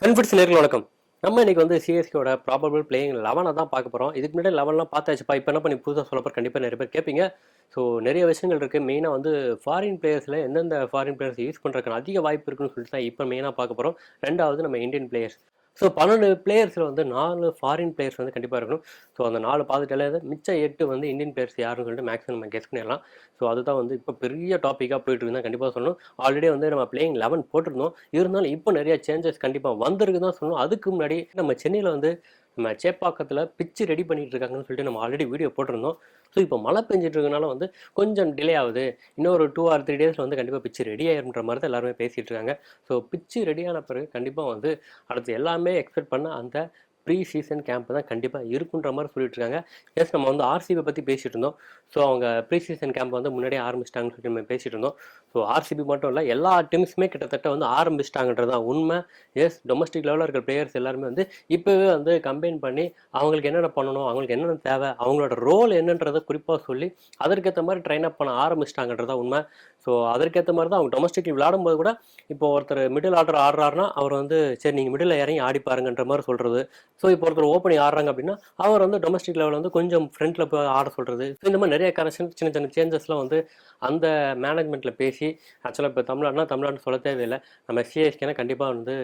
ஃபன்ஃபிட்ஸ் நேயர்களுக்கு வணக்கம். நம்ம இன்னைக்கு வந்து சிஎஸ்கேவோட ப்ராபபிள் பிளேயிங் 11 தான் பார்க்க போறோம். இதுக்கு முன்னாடி 11லாம் பார்த்தாச்சுப்பா. இப்போ என்ன பண்ணி புதுசா சொல்லப் போற கண்டிப்பா நிறைய பேர் கேட்பீங்க. ஸோ நிறைய விஷயங்கள் இருக்கு. மெயினா வந்து ஃபாரின் பிளேயர்ஸ்ல எந்தெந்த ஃபாரின் பிளேயர்ஸ் யூஸ் பண்றதுக்கான அதிக வாய்ப்பு இருக்குன்னு சொல்லிட்டு தான் இப்போ மெயினா பார்க்க போறோம். 2வது நம்ம இந்தியன் பிளேயர்ஸ். ஸோ 12 பிளேயர்ஸ்ல வந்து 4 ஃபாரின் பிளேயர்ஸ் வந்து கண்டிப்பா இருக்கணும். ஸோ அந்த 4 பார்த்துட்டாலே மிச்ச 8 வந்து இந்தியன் பிளேயர்ஸ் யாருன்னு சொல்லிட்டு மேக்ஸிமம் நம்ம கெஸ் பண்ணிடலாம். ஸோ அதுதான் வந்து இப்போ பெரிய டாப்பிக்காக போயிட்டு இருக்குன்னு தான் கண்டிப்பாக சொல்லணும். ஆல்ரெடி வந்து நம்ம பிளேயிங் 11 போட்டிருந்தோம். இருந்தாலும் இப்போ நிறைய சேஞ்சஸ் கண்டிப்பாக வந்திருக்கு தான் சொல்லணும். அதுக்கு முன்னாடி நம்ம சென்னையில் வந்து நம்ம சேப்பாக்கத்தில் பிச்சு ரெடி பண்ணிட்டு இருக்காங்கன்னு சொல்லிட்டு நம்ம ஆல்ரெடி வீடியோ போட்டிருந்தோம். ஸோ இப்போ மழை பெஞ்சிட்டு இருக்கனால வந்து கொஞ்சம் டிலே ஆகுது. இன்னும் ஒரு 2 or 3 டேஸில் வந்து கண்டிப்பாக பிச்சு ரெடி ஆயிருன்ற மாதிரி தான் எல்லாருமே பேசிகிட்டு இருக்காங்க. ஸோ பிச்சு ரெடியான பிறகு கண்டிப்பாக வந்து அடுத்து எல்லாமே எக்ஸ்பெக்ட் பண்ண அந்த ப்ரீ சீசன் கேம்ப் தான் கண்டிப்பாக இருக்குன்ற மாதிரி சொல்லிட்டு இருக்காங்க. எஸ், நம்ம வந்து ஆர்சிபி பற்றி பேசிகிட்டு இருந்தோம். ஸோ அவங்க ப்ரீ சீசன் கேம்ப் வந்து முன்னாடியே ஆரம்பிச்சிட்டாங்கன்னு சொல்லிட்டு நம்ம பேசிகிட்டு இருந்தோம். ஸோ ஆர்சிபி மட்டும் இல்லை, எல்லா டீம்ஸுமே கிட்டத்தட்ட வந்து ஆரம்பிச்சிட்டாங்கன்றது தான் உண்மை. எஸ், டொமஸ்டிக் லெவலில் இருக்கிற பிளேயர்ஸ் எல்லாருமே வந்து இப்போவே வந்து கம்பைன் பண்ணி அவங்களுக்கு என்னென்ன பண்ணணும், அவங்களுக்கு என்னென்ன தேவை, அவங்களோட ரோல் என்னன்றதை குறிப்பாக சொல்லி அதற்கேற்ற மாதிரி ட்ரெயின் அப் பண்ண ஆரம்பிச்சிட்டாங்கன்றதா உண்மை. ஸோ அதற்கேற்ற மாதிரி தான் அவங்க டொமஸ்டிக் விளையாடும்போது கூட இப்போ ஒருத்தர் மிடில் ஆர்டர் ஆடுறாருன்னா அவர் வந்து சரி நீங்கள் மிடில் இறங்கி ஆடி பாருங்கன்ற மாதிரி சொல்கிறது. ஸோ இப்போ ஒருத்தர் ஓப்பனிங் ஆடுறாங்க அப்படின்னா அவர் வந்து டொமஸ்டிக் லெவலில் வந்து கொஞ்சம் ஃப்ரண்ட்டில் போய் ஆட சொல்கிறது. ஸோ இந்த மாதிரி நிறைய கரெக்ஷன் சின்ன சின்ன சேஞ்சஸ்லாம் வந்து அந்த மேனேஜ்மெண்ட்டில் பேசி ஆக்சுவலாக இப்போ தமிழ்நாடுன்னு சொல்ல தேவையில்லை. நம்ம சிஎஸ்கேனா கண்டிப்பாக வந்து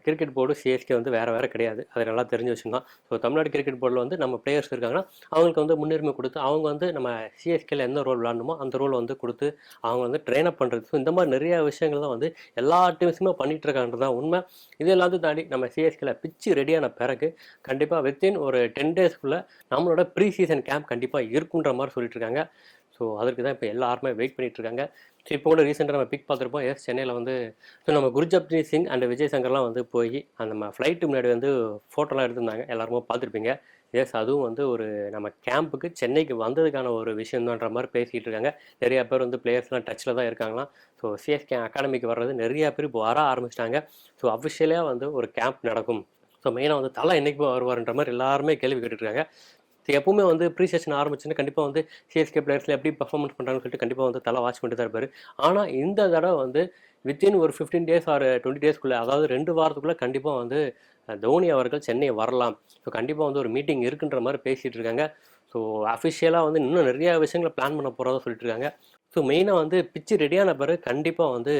கிரிக்கெட் போர்டு சிஎஸ்கே வந்து வேறு கிடையாது. அது நல்லா தெரிஞ்சு வச்சுருந்தோம். ஸோ தமிழ்நாடு கிரிக்கெட் போர்டில் வந்து நம்ம பிளேயர்ஸ் இருக்காங்கன்னா அவங்களுக்கு வந்து முன்னுரிமை கொடுத்து அவங்க வந்து நம்ம சிஎஸ்கேல எந்த ரோல் விளாடணுமோ அந்த ரோல் வந்து கொடுத்து அவங்க வந்து ட்ரெயின் அப் பண்ணுறது. ஸோ இந்த மாதிரி நிறைய விஷயங்கள் தான் வந்து எல்லா டீம்ஸுமே பண்ணிகிட்டு இருக்கான்றது தான் உண்மை. இது எல்லாத்தையும் தாண்டி நம்ம சிஎஸ்கேல பிச்சு ரெடியான பிறகு கண்டிப்பாக வித்தின் ஒரு 10 டேஸ்க்குள்ளே நம்மளோட ப்ரீ சீசன் கேம்ப் கண்டிப்பாக இருக்குன்ற மாதிரி சொல்லிட்டு இருக்காங்க. ஸோ அதுக்கு தான் இப்போ எல்லாருமே வெயிட் பண்ணிட்டு இருக்காங்க. ஸோ இப்போ கூட ரீசெண்டாக நம்ம பிக் பார்த்துருப்போம். எஸ், சென்னையில் வந்து ஸோ நம்ம குர்ஜப்ரீத் சிங் அண்ட் விஜய் சங்கர்லாம் வந்து போய் அந்த நம்ம ஃப்ளைட்டு முன்னாடி வந்து ஃபோட்டோலாம் எடுத்திருந்தாங்க. எல்லாருமே பார்த்துருப்பீங்க. எஸ், அதுவும் வந்து ஒரு நம்ம கேம்புக்கு சென்னைக்கு வந்ததுக்கான ஒரு விஷயம்தான்ற மாதிரி பேசிகிட்டு இருக்காங்க. நிறையா பேர் வந்து பிளேயர்ஸ்லாம் டச்சில் தான் இருக்காங்களாம். ஸோ சிஎஸ்கே அகாடமிக்கு வர்றது நிறையா பேர் இப்போ வர ஆரம்பிச்சிட்டாங்க. ஸோ அஃபிஷியலாக வந்து ஒரு கேம்ப் நடக்கும். ஸோ மெயினாக வந்து தலை என்றைக்கு வருவார்ன்ற மாதிரி எல்லாருமே கேள்வி கேட்டுட்ருக்காங்க. ஸோ எப்பவுமே வந்து ப்ரீ செஷன் ஆரம்பிச்சுன்னா கண்டிப்பாக வந்து சிஎஸ்கே பிளேயர்ஸில் எப்படி பர்ஃபார்மன்ஸ் பண்ணுறாங்கன்னு சொல்லிட்டு கண்டிப்பாக வந்து தலை வாட்ச் பண்ணிட்டு தான் இருப்பார். ஆனால் இந்த தடவை வந்து வித்தின் ஒரு 15 டேஸ் ஆர் 20 டேஸ்க்குள்ளே, அதாவது 2 வாரத்துக்குள்ளே கண்டிப்பாக வந்து தோனி அவர்கள் சென்னை வரலாம். ஸோ கண்டிப்பாக வந்து ஒரு மீட்டிங் இருக்குன்ற மாதிரி பேசிகிட்டு இருக்காங்க. ஸோ அஃபிஷியலாக வந்து இன்னும் நிறையா விஷயங்களை பிளான் பண்ண போகிறதா சொல்லிட்டு இருக்காங்க. ஸோ மெயினாக வந்து பிச்சு ரெடியான பிறகு கண்டிப்பாக வந்து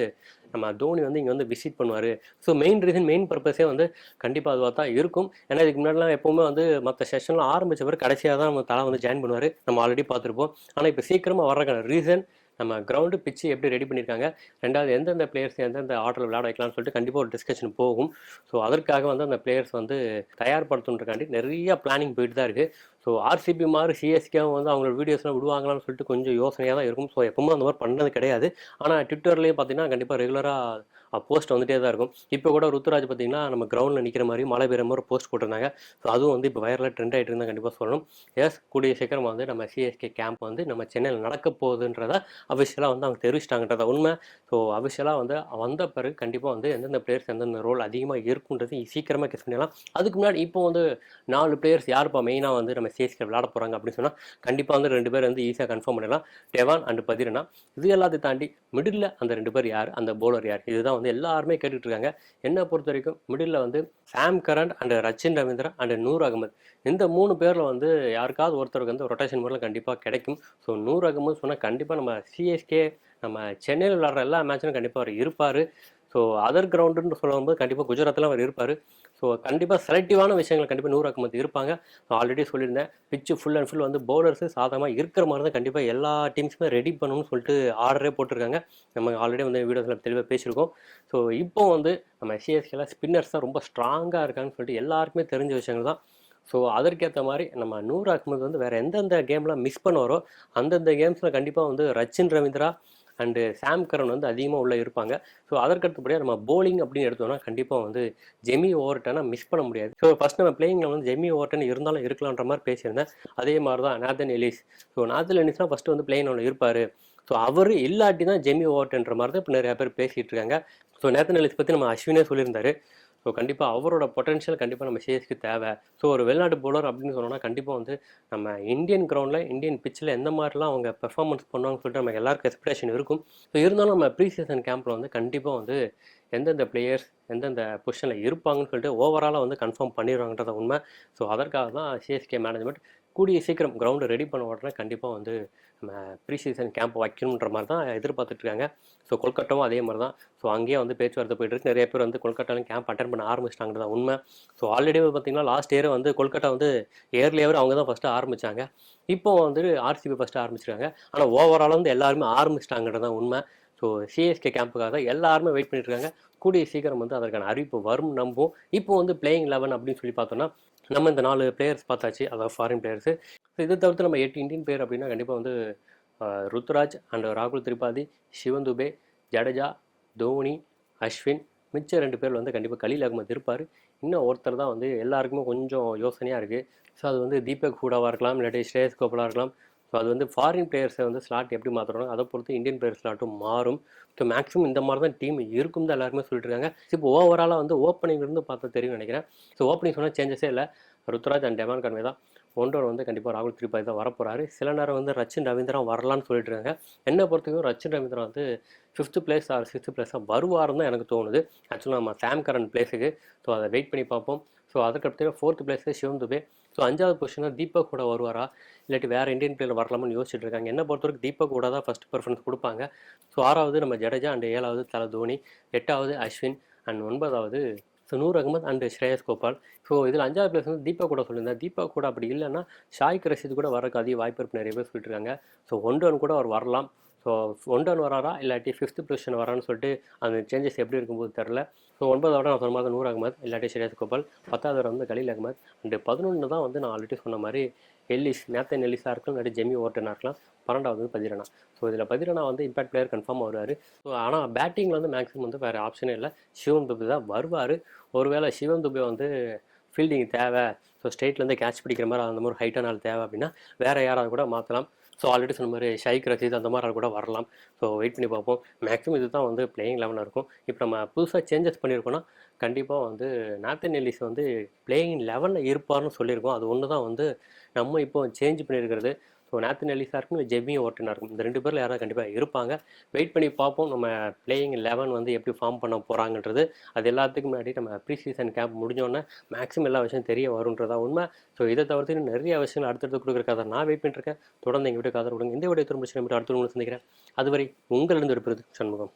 நம்ம தோனி வந்து இங்கே வந்து விசிட் பண்ணுவார். ஸோ மெயின் பர்பஸே வந்து கண்டிப்பாக அதுவாக தான் இருக்கும். ஏன்னா இதுக்கு முன்னாடிலாம் எப்போவுமே வந்து மற்ற செஷன்லாம் ஆரம்பித்த பிறகு கடைசியாக தான் நம்ம தலை வந்து ஜாயின் பண்ணுவார். நம்ம ஆல்ரெடி பார்த்துருப்போம். ஆனால் இப்போ சீக்கிரமாக வர்றதுக்கான ரீசன் நம்ம கிரவுண்டு பிச்சு எப்படி ரெடி பண்ணியிருக்காங்க, 2வது எந்தெந்த பிளேயர்ஸ் எந்தெந்த ஆர்டரில் விளையாட வைக்கலாம்னு சொல்லிட்டு கண்டிப்பாக ஒரு டிஸ்கஷன் போகும். ஸோ அதற்காக வந்து அந்த பிளேயர்ஸ் வந்து தயார்படுத்துன்றக்காண்டி நிறைய பிளானிங் போயிட்டு தான் இருக்குது. ஸோ ஆர்சிபி மாதிரி சிஎஸ்கேவும் வந்து அவங்களோட வீடியோஸ்லாம் விடுவாங்களான்னு சொல்லிட்டு கொஞ்சம் யோசனையாக தான் இருக்கும். ஸோ எப்பவுமே அந்த மாதிரி பண்ணது கிடையாது. ஆனால் ட்விட்டர்லேயும் பார்த்தீங்கன்னா கண்டிப்பாக ரெகுலராக போஸ்ட் வந்துட்டே தான் இருக்கும். இப்போ கூட ருத்துராஜ் பார்த்தீங்கன்னா நம்ம கிரவுண்டில் நிற்கிற மாதிரி மழை பெய்கிற மாதிரி போஸ்ட் போட்டிருந்தாங்க. ஸோ அதுவும் வந்து இப்போ வைரலாக ட்ரெண்ட் ஆகிட்டு இருந்தால் கண்டிப்பாக சொல்லணும். எஸ், கூடிய சீக்கிரம் வந்து நம்ம சிஎஸ்கே கேம்ப் வந்து நம்ம சென்னையில் நடக்க போகுதுன்றதை அஃபிஷியலாக வந்து அவங்க தெரிவிச்சிட்டாங்கன்றத உண்மை. ஸோ அஃபிஷியலாக வந்து வந்த பிறகு கண்டிப்பாக வந்து எந்தெந்த பிளேயர்ஸ் எந்தெந்த ரோல் அதிகமாக இருக்குன்றது சீக்கிரமாக கெஸ் பண்ணிடலாம். அதுக்கு முன்னாடி இப்போ வந்து 4 பிளேயர்ஸ் யாருப்பா மெயினாக வந்து நம்ம சிஎஸ்கே விளையாட போகிறாங்க அப்படின்னு சொன்னால் கண்டிப்பாக வந்து 2 பேர் வந்து ஈஸியாக கன்ஃபார்ம் பண்ணிடலாம். Devon and Pathirana. இது எல்லாத்தையும் தாண்டி மிடில் அந்த 2 பேர் யார், அந்த பவுலர் யார், இதுதான் வந்து எல்லாருமே கேட்டுட்டு இருக்காங்க. என்னை பொறுத்த வரைக்கும் மிடில் வந்து Sam Curran and Rachin Ravindra and Noor Ahmad, இந்த 3 பேரில் வந்து யாருக்காவது ஒருத்தருக்கு வந்து ரொட்டேஷன் முறையில் கண்டிப்பாக கிடைக்கும். ஸோ நூர் அகமது சொன்னால் கண்டிப்பாக நம்ம சிஎஸ்கே நம்ம சென்னையில் விளையாடுற எல்லா மேட்சிலும் கண்டிப்பாக அவர் இருப்பார். ஸோ அதர் கிரவுண்டுன்னு சொல்லும்போது கண்டிப்பாக குஜராத்தில் அவர் இருப்பார். ஸோ கண்டிப்பாக செலக்டிவான விஷயங்கள் கண்டிப்பாக நூர் அகமது இருப்பாங்க. ஸோ ஆல்ரெடி சொல்லியிருந்தேன், பிச்சு ஃபுல் அண்ட் ஃபுல் வந்து பவுலர்ஸு சாதகமாக இருக்கிற மாதிரி தான் கண்டிப்பாக எல்லா டீம்ஸுமே ரெடி பண்ணணும்னு சொல்லிட்டு ஆர்டரே போட்டிருக்காங்க. நம்ம ஆல்ரெடி வந்து வீடியோஸில் தெளிவாக பேசியிருக்கோம். ஸோ இப்போ வந்து நம்ம சிஎஸ்கேல ஸ்பின்னர்ஸ் தான் ரொம்ப ஸ்ட்ராங்காக இருக்காங்கன்னு சொல்லிட்டு எல்லாருக்குமே தெரிஞ்ச விஷயங்கள் தான். ஸோ அதற்கேற்ற மாதிரி நம்ம நூர் அகமது வந்து வேறு எந்தெந்த கேம்லாம் மிஸ் பண்ணுவாரோ அந்தந்த கேம்ஸில் கண்டிப்பாக வந்து ரச்சின் ரவீந்திரா அண்டு சாம் கரன் வந்து அதிகமாக உள்ளே இருப்பாங்க. ஸோ அதற்கடுத்தபடியாக நம்ம போலிங் அப்படின்னு எடுத்தோம்னா கண்டிப்பாக வந்து ஜெமி ஓவர்டனை மிஸ் பண்ண முடியாது. ஸோ ஃபஸ்ட் நம்ம பிளேயிங்கில் வந்து ஜெமி ஓவர்டன் இருந்தாலும் இருக்கலான்ற மாதிரி பேசியிருந்தேன். அதே மாதிரி தான் Nathan Ellis. So Nathan Ellis தான் ஃபஸ்ட்டு வந்து பிளேயிங்கில் இருப்பார். ஸோ அவர் இல்லாட்டி தான் ஜெமி ஓவர்டன்ற மாதிரி தான் இப்போ நிறையா பேர் பேசிகிட்டு இருக்காங்க. ஸோ நாதன் எலிஸ் பற்றி நம்ம அஸ்வினே சொல்லியிருந்தாரு. ஸோ கண்டிப்பாக அவரோட பொட்டன்ஷியல் கண்டிப்பாக நம்ம சிஎஸ்க்கு தேவை. ஸோ ஒரு வெளிநாட்டு பவுலர் அப்படின்னு சொன்னோம்னா கண்டிப்பாக வந்து நம்ம இந்தியன் கிரவுண்டில் இந்தியன் பிச்சில் எந்த மாதிரிலாம் அவங்க பெர்ஃபார்மன்ஸ் பண்ணுவாங்கன்னு சொல்லிட்டு நமக்கு எல்லாருக்கும் எக்ஸ்பெக்டேஷன் இருக்கும். ஸோ இருந்தாலும் நம்ம ப்ரீ சீசன் கேம்பில் வந்து கண்டிப்பாக வந்து எந்தெந்த பிளேயர்ஸ் எந்தெந்த பொசிஷனில் இருப்பாங்கன்னு சொல்லிட்டு ஓவராலாக வந்து கன்ஃபார்ம் பண்ணிடுவாங்கன்றத உண்மை. ஸோ அதற்காக தான் சிஎஸ்கே மேனேஜ்மெண்ட் கூடிய சீக்கிரம் கிரவுண்டு ரெடி பண்ண உடனே கண்டிப்பாக வந்து நம்ம ப்ரீ சீசன் கேம்ப் வைக்கணுன்ற மாதிரி தான் எதிர்பார்த்துட்டு இருக்காங்க. ஸோ கொல்கட்டாவும் அதே மாதிரி தான். ஸோ அங்கேயே வந்து பேச்சுவார்த்தை போயிட்டு இருக்கு. நிறைய பேர் வந்து கொல்கட்டாலையும் கேம்ப் அட்டன் பண்ண ஆரம்பிச்சிட்டாங்கிறது தான் உண்மை. ஸோ ஆல்ரெடி பார்த்தீங்கன்னா லாஸ்ட் இயர் வந்து கொல்கட்டா வந்து இயர்லியவர் அவங்க தான் ஃபஸ்ட்டு ஆரம்பித்தாங்க. இப்போ வந்து ஆர்சிபி ஃபஸ்ட்டு ஆரம்பிச்சிருக்காங்க. ஆனால் ஓவராலாக வந்து எல்லாருமே ஆரம்பிச்சிட்டாங்கிறது தான் உண்மை. ஸோ சிஎஸ்கே கேம்புக்காக தான் எல்லாருமே வெயிட் பண்ணிட்டு இருக்காங்க. கூடிய சீக்கிரம் வந்து அதற்கான அறிவிப்பு வரும் நம்பும். இப்போ வந்து பிளேயிங் 11 அப்படின்னு சொல்லி பார்த்தோம்னா நம்ம இந்த 4 பிளேயர்ஸ் பார்த்தாச்சு, அதாவது ஃபாரின் பிளேயர்ஸு. ஸோ இதை தவிர்த்து நம்ம 8 இந்தியன் பிளேயர் அப்படின்னா கண்டிப்பாக வந்து ருத்துராஜ் அண்ட் ராகுல் திரிபாதி, சிவன் துபே, ஜடேஜா, தோனி, அஸ்வின், மிச்ச 2 பேர் வந்து கண்டிப்பாக கலீல் அகமது இருப்பார். இன்னும் ஒருத்தர் தான் வந்து எல்லாருக்குமே கொஞ்சம் யோசனையாக இருக்குது. ஸோ அது வந்து தீபக் ஹூடாவாக இருக்கலாம், இல்லாட்டி ஸ்ரேயஸ் கோபாலாக இருக்கலாம். ஸோ அது வந்து ஃபாரின் பிளேயர்ஸை வந்து ஸ்லாட் எப்படி மாற்றுறாங்க அதை பொறுத்து இந்தியன் பிளேயர் ஸ்லாட்டும் மாறும். ஸோ மேக்ஸிமம் இந்த மாதிரி தான் டீம் இருக்கும் தான் எல்லாருமே சொல்லிட்டு இருக்காங்க. இப்போ ஓவராலாக வந்து ஓப்பனிங்லேருந்து பார்த்தா தெரியும் நினைக்கிறேன். ஸோ ஓப்பனிங் சொன்னால் சேஞ்சஸே இல்லை. ருத்துராஜ் அண்ட் டெவான் கன்வே தான். ஒன்றரை வந்து கண்டிப்பாக ராகுல் திரிபாதி தான் வரப்போகிறாரு. சில நேரம் வந்து ரச்சின் ரவீந்திரா வரலான்னு சொல்லிட்டு இருக்காங்க. என்னை பொறுத்தவரைக்கும் ரச்சின் ரவீந்திரா வந்து 5th பிளேஸ் ஆர் 6th பிளேஸாக வருவாருன்னு தான் எனக்கு தோணுது. ஆக்சுவலாக நம்ம சாம் கரன் பிளேஸுக்கு. ஸோ அதை வெயிட் பண்ணி பார்ப்போம். ஸோ அதுக்கடுத்து 4th பிளேஸு சிவம் துபே. ஸோ 5வது பொசிஷனாக தீபக் கூட வருவாரா, இல்லாட்டி வேறு இந்தியன் பிளேயர் வரலாம்னு யோசிச்சுட்டு இருக்காங்க. என்ன பொறுத்தவரைக்கும் தீபக் கூட தான் ஃபஸ்ட் ப்ரிஃபரன்ஸ் கொடுப்பாங்க. ஸோ 6வது நம்ம ஜடேஜா அண்ட் 7வது தல தோனி, 8வது அஸ்வின் அண்ட் 9வது நூர் அகமது அண்ட் ஸ்ரேயஸ் கோபால். ஸோ இதில் 5வது பிளேஸ் வந்து தீபக் கூட சொல்லியிருந்தேன். தீபக் கூட அப்படி இல்லைன்னா ஷாய்க் ரஷீத் கூட வரக்கு அதிக வாய்ப்பு இருக்கு நிறைய பேர் சொல்லிட்டு இருக்காங்க. ஸோ 1 கூட அவர் வரலாம். ஸோ 1 வராரா இல்லாட்டி 5th பொசிஷன் வரான்னு சொல்லிட்டு அந்த சேஞ்சஸ் எப்படி இருக்கும்போது தெரில. ஸோ 9வது நான் சொன்ன மாதிரி நூர் அகமது இல்லாட்டி ஸ்ரேயஸ் கோபால், 10வது வந்து கலீல் அகமது அண்டு 11 தான் வந்து நான் ஆல்ரெடி சொன்ன மாதிரி நேத்தன் எல்லிஸாக இருக்கலாம், இல்லாட்டி ஜெமி ஓர்டனாக இருக்கலாம். 12வது வந்து பதிரனா. ஸோ இதில் பதிரனா வந்து இம்பாக்ட் பிளேயர் கன்ஃபார்மாக வருவார். ஸோ ஆனால் பேட்டிங்கில் வந்து மேக்ஸிமம் வந்து வேறு ஆப்ஷனே இல்லை, சிவம் துபே தான் வருவார். ஒருவேளை சிவம் துபே வந்து ஃபீல்டிங் தேவை, ஸோ ஸ்ட்ரெயிட்லேருந்து கேட்ச் பிடிக்கிற மாதிரி அந்த மாதிரி ஹைட்டான ஆள் தேவை அப்படின்னா வேறு யாராவது கூட மாற்றலாம். ஸோ ஆல்ரெடி சொன்ன மாதிரி ஷைக் ரஷீத் அந்த மாதிரி ஆள் கூட வரலாம். ஸோ வெயிட் பண்ணி பார்ப்போம். மேக்ஸிமம் இது தான் வந்து பிளேயிங் 11 இருக்கும். இப்போ நம்ம புதுசாக சேஞ்சஸ் பண்ணியிருக்கோன்னா கண்டிப்பாக வந்து நேத்தன் எல்லிஸ் வந்து பிளேயிங் 11 இருப்பார்னு சொல்லியிருக்கோம். அது ஒன்று தான் வந்து நம்ம இப்போ சேஞ்ச் பண்ணியிருக்கிறது. ஸோ நேத்தன் எல்லிஸாக இருக்கும், இல்லை ஜெமி ஓர்டனாக இருக்கும். இந்த 2 பேரில் யாராவது கண்டிப்பாக இருப்பாங்க. வெயிட் பண்ணி பார்ப்போம் நம்ம பிளேயிங் 11 வந்து எப்படி ஃபார்ம் பண்ண போகிறாங்கன்றது. அது எல்லாத்துக்கும் முன்னாடி நம்ம ப்ரீ சீசன் கேம்ப் முடிஞ்சோடனே மேக்ஸிமம் எல்லா விஷயம் தெரிய வருன்றதா உண்மை. ஸோ இதை தவிர்த்து நிறைய விஷயங்கள் அடுத்தடுத்து கொடுக்குறக்காக நான் வெயிட் பண்ணிருக்கேன். தொடர்ந்து எங்கள் வீட்டுக்கு ஆதரவு கொடுங்க. இந்த வீடியோ திரும்ப அடுத்த சந்திக்கிறேன். அதுவரை உங்களிடம் இருப்பது சண்முகம்.